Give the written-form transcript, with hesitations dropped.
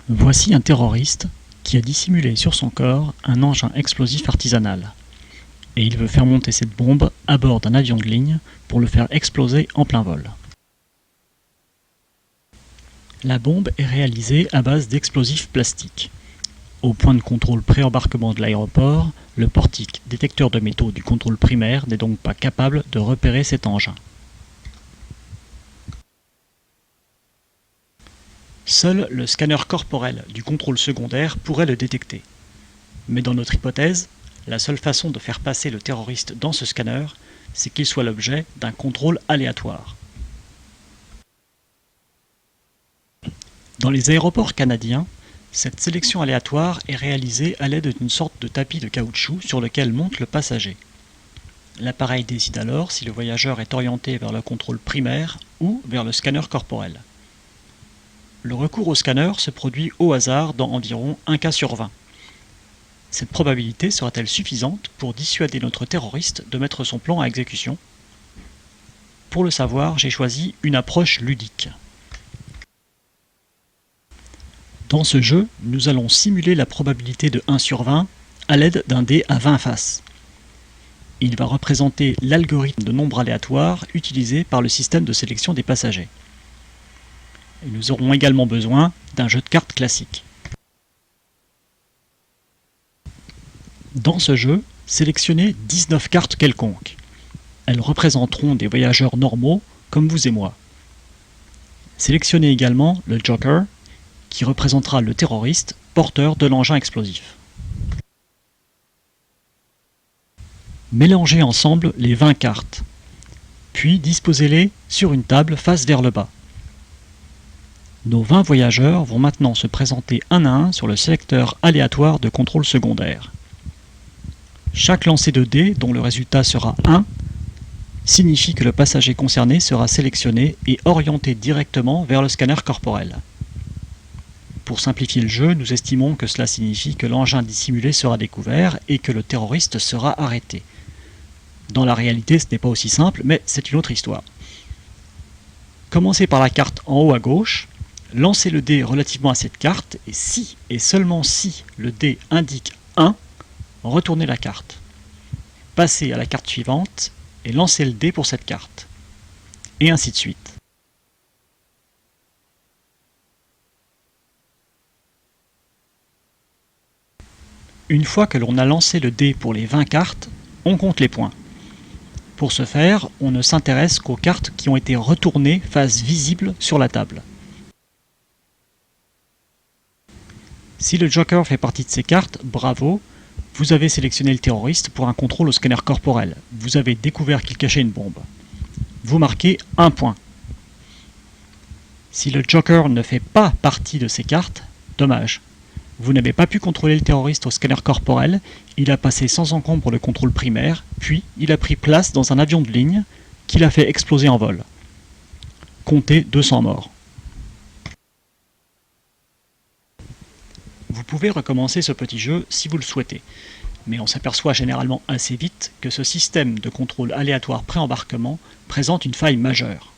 Voici un terroriste qui a dissimulé sur son corps un engin explosif artisanal. Et il veut faire monter cette bombe à bord d'un avion de ligne pour le faire exploser en plein vol. La bombe est réalisée à base d'explosifs plastiques. Au point de contrôle pré-embarquement de l'aéroport, le portique détecteur de métaux du contrôle primaire n'est donc pas capable de repérer cet engin. Seul le scanner corporel du contrôle secondaire pourrait le détecter. Mais dans notre hypothèse, la seule façon de faire passer le terroriste dans ce scanner, c'est qu'il soit l'objet d'un contrôle aléatoire. Dans les aéroports canadiens, cette sélection aléatoire est réalisée à l'aide d'une sorte de tapis de caoutchouc sur lequel monte le passager. L'appareil décide alors si le voyageur est orienté vers le contrôle primaire ou vers le scanner corporel. Le recours au scanner se produit au hasard dans environ 1 cas sur 20. Cette probabilité sera-t-elle suffisante pour dissuader notre terroriste de mettre son plan à exécution? Pour le savoir, j'ai choisi une approche ludique. Dans ce jeu, nous allons simuler la probabilité de 1 sur 20 à l'aide d'un dé à 20 faces. Il va représenter l'algorithme de nombre aléatoire utilisé par le système de sélection des passagers. Et nous aurons également besoin d'un jeu de cartes classique. Dans ce jeu, sélectionnez 19 cartes quelconques. Elles représenteront des voyageurs normaux comme vous et moi. Sélectionnez également le Joker, qui représentera le terroriste porteur de l'engin explosif. Mélangez ensemble les 20 cartes, puis disposez-les sur une table face vers le bas. Nos 20 voyageurs vont maintenant se présenter un à un sur le sélecteur aléatoire de contrôle secondaire. Chaque lancer de dés, dont le résultat sera 1, signifie que le passager concerné sera sélectionné et orienté directement vers le scanner corporel. Pour simplifier le jeu, nous estimons que cela signifie que l'engin dissimulé sera découvert et que le terroriste sera arrêté. Dans la réalité, ce n'est pas aussi simple, mais c'est une autre histoire. Commencez par la carte en haut à gauche, lancez le dé relativement à cette carte, et si, et seulement si, le dé indique 1, retournez la carte. Passez à la carte suivante et lancez le dé pour cette carte. Et ainsi de suite. Une fois que l'on a lancé le dé pour les 20 cartes, on compte les points. Pour ce faire, on ne s'intéresse qu'aux cartes qui ont été retournées face visible sur la table. Si le Joker fait partie de ces cartes, bravo, vous avez sélectionné le terroriste pour un contrôle au scanner corporel. Vous avez découvert qu'il cachait une bombe. Vous marquez 1 point. Si le Joker ne fait pas partie de ces cartes, dommage. Vous n'avez pas pu contrôler le terroriste au scanner corporel, il a passé sans encombre le contrôle primaire, puis il a pris place dans un avion de ligne qu'il a fait exploser en vol. Comptez 200 morts. Vous pouvez recommencer ce petit jeu si vous le souhaitez, mais on s'aperçoit généralement assez vite que ce système de contrôle aléatoire pré-embarquement présente une faille majeure.